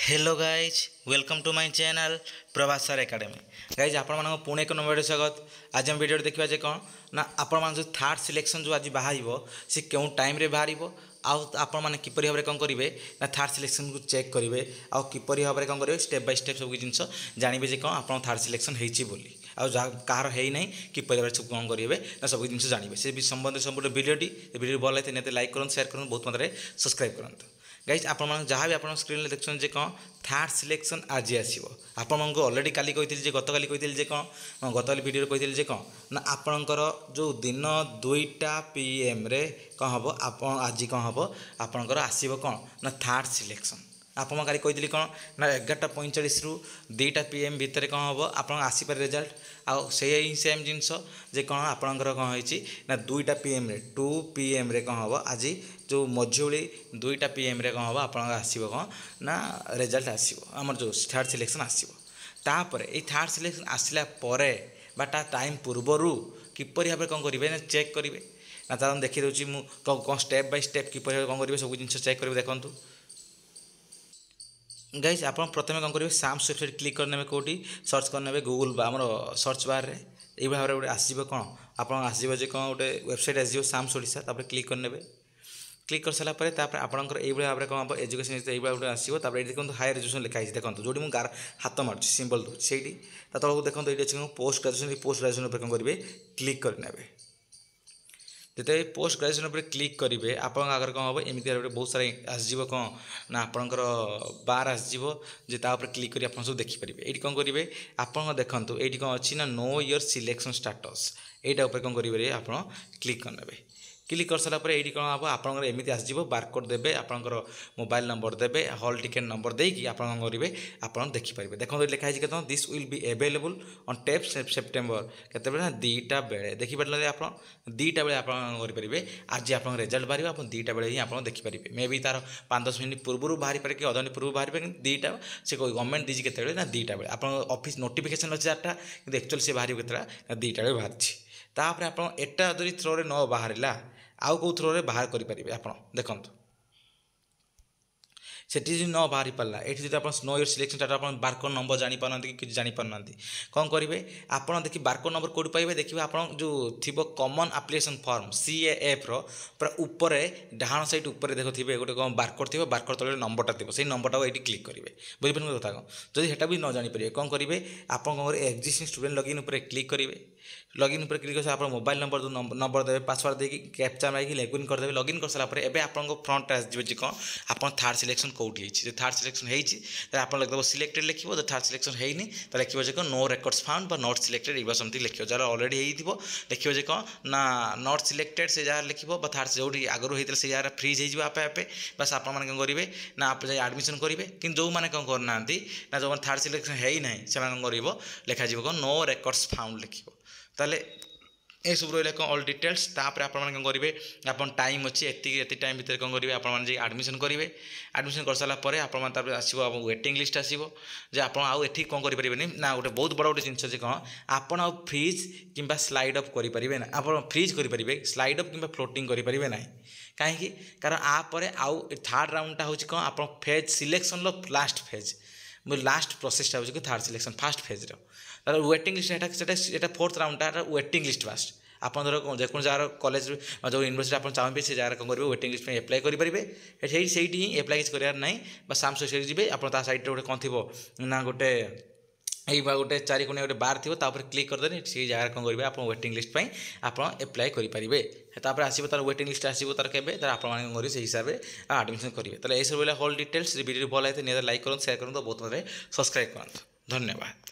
Hello guys welcome to my channel Prabhas sir academy. Guys आपण पुणे एक number स्वागत। आज हम वीडियो देखा जे कौन ना आपण जो थर्ड सिलेक्शन जो आज बाहर सी क्यों टाइम रे बाहर आपण मैंने किपर भाव में कौन करेंगे ना थर्ड सिलेक्शन को चेक करेंगे आउ किपर भाव में कौन करेंगे स्टेप बाय स्टेप सब जिन जानवे जे कौन आप थर्ड सिलेक्शन होली कहार है ना किपर भाव सब कौन करेंगे ना सब जिन जानवे से संबंध संपूर्ण वीडियो भल लगे निहत लाइक करूँ शेयर करूँ बहुत मात्रा सब्सक्राइब करूँ। गाइज आपण जहाँ भी आप स्क्रीन में देखते कौन थर्ड सिलेक्शन आज आसो आपण अलरेडी काली कही गत काली कही कौन गत काली वीडियो कही कौन ना आपणकर जो दिन 2टा PM रे कौन हम आप आज कौन हम आपणकर आसो कौन ना थर्ड सिलेक्शन आप कही कौन ना 11:45 रु 2टा PM भितर कौन हम आप आसपे रिजल्ट आउ से सेम जिनस जे कौन आपणकर कौन होती ना 2टा PM रे 2 PM रे कौन हम आज जो मझुली 2टा PM रे कौन हम आप आसो कौन ना रिजल्ट आसो आमर जो थर्ड सिलेक्शन आसो तापर ये थर्ड सिलेक्शन आसला बा टाइम पूर्वर किपर भाव कौन करेंगे ना चेक करेंगे ना तार देखी दूसरी कौन स्टेप बाय स्टेप किपर कौन करेंगे सब जिन चेक करेंगे देखूँ। गाइज आप प्रथम कौन करेंगे साम्स वेबसाइट क्लिक करने कौटी सर्च करने गूगल आम सर्च बार रे ये भाव में गोटे आसो कौन आप आसो कौन गोटे वेबसाइट आसो साम्स ओडिशा तापर क्लिक करने क्लिक कर सारापर आपंकर ये भाव में कौन हम एजुकेशन ये गोटे आसो देखो हायर एजुकेशन लिखाई देखो जो मुझे हाथ मार्च सिंबल दूसरी से तलक देखो ये अच्छे पोस्ट ग्रेजुएशन कौन करेंगे क्लिक करने जिते पोस्ट ग्रेजुएशन पर क्लिक करेंगे आप आगे कौन हम एमती बहुत सारा आसो कौन ना आपंकर बार आसो क्लिक कर आप सब देखिपारे ये कौन करेंगे आप देखो ये कौन अच्छी ना नो योर सिलेक्शन स्टाटस यहाँ कौन करेंगे आप क्लिक करने क्लिक कर सारापर ये कौन हम आपंकर एमती आसो बारकोड देवे आपंकर मोबाइल नंबर देवे हॉल टिकेट नंबर देकी आप करेंगे आप देखिपारे देखो लिखाई कहते this will be available on 10 September केते ना 2टा बेले देखिपारे आप 2टा बेले आप करेंगे आज आप रिजल्ट बाहर आप 2टा बेले ही आप देखिपारे मे बी तार 5-10 मिनट पूर्व बाहरी पारे कि अध मिनट पूर्व बाहरी पारे 2टा से गवर्नमेंट दीजिए केते ना 2टा बेले आप ऑफिस नोटिफिकेशन अच्छे 4टा कि एक्चुअली से बाहर केतटा 2टा बेले बाहरी तापर आप एटा जदि थ्रोरे न बाहरला आउ कौ थ्रोरे बाहर करेंगे आप देखो सेठी जो न बाहरी पारा ये आप नो योर सिलेक्शन स्टाटस आप बारकोड नंबर जापार कि किसी जापार कौन करेंगे आप देखिए बारकोड नंबर कौट पाइबे देखिए आप जो थी कॉमन एप्लिकेशन फॉर्म CAF पूरा ऊपर डाण साइड ऊपर देखो थे गोटे कौन बारकोड थी बारकोड तले नंबरटा थी से नंबरटा ये क्लिक करेंगे बुझे कथा कौन जब सेटा भी न जापर कौन करेंगे आप एक्जिस्टिंग स्टूडेंट लॉगिन पर क्लिक करेंगे लॉगिन पर क्लिक कर आप मोबाइल नंबर जो नंबर देवे पासवर्ड देकी कैप्चा मारिक लॉगिन करदेवे लॉगिन कर सारापर एवं आप फ्रंट आसो कौन आप थर्ड सिलेक्शन कौटी होती थर्ड सिलेक्शन होती आप लिखद सिलेक्टेड लिखो जो थर्ड सिलेक्शन होनी तो लिखो जो no records found not selected ये समथिंग लिखो जहाँ अलरेडी हो लिखो जो कौन ना नॉट सिलेक्टेड से जहाँ लिखो थर्ड जो आगुरी होता है से जहाँ फ्रीज हो आपे आपे बस आप कौन करेंगे ना आप जाए एडमिशन करेंगे कि जो मैंने कौन करना ना जो थर्ड सिलेक्शन है ना से कौन कर लिखा कौन नो रेकर्ड्स फाउंड लिखो ताले ये सब रहा कौन ऑल डिटेल्स तापर आप कौन करेंगे आप टाइम अच्छी एति टाइम भितर कौन करेंगे आप एडमिशन करेंगे एडमिशन कर सारापर आप आसो वेटिंग लिस्ट आसो जे आप ये कौन करेंगे ना गोटे बहुत बड़ा गोटे जिनस कौन आप फ्रीज कि स्लाइड अप करेंगे ना आप फ्रीज करेंगे स्लाइड अप कि फ्लोटिंग करेंगे ना कहीं कारण आपर आउ थर्ड राउंडटा हूँ कौन आप phase selection last phase last प्रोसेसटा हूँ कि third selection first phase waiting list ये फोर्थ राउंडटा वेटिंग लिस्ट फास्ट आप जो जार कॉलेज जो यूनिवर्सिटी आप चाहे से जगह कौन करेंगे वेटिंग लिस्ट में एप्लाई करेंगे से ही एप्लाई किसी करार ना बस साम्स जी आप सैड गोटे कौन थी ना गोटे यही गोटे 4 कोणिया गोटे बार थी क्लिक करदे से जगह कौन करेंगे आप वेटिंग लिस्ट आप एप्लाई करेंगे तापर आसो तार वेटिंग लिस्ट आसो तार के आप से हिसाब से एडमिशन करेंगे तो यह सब होल डिटेल्स वीडियो भल लगे निहत लाइक करूँ शेयर करूँ बहुत सब्सक्राइब करूँ धन्यवाद।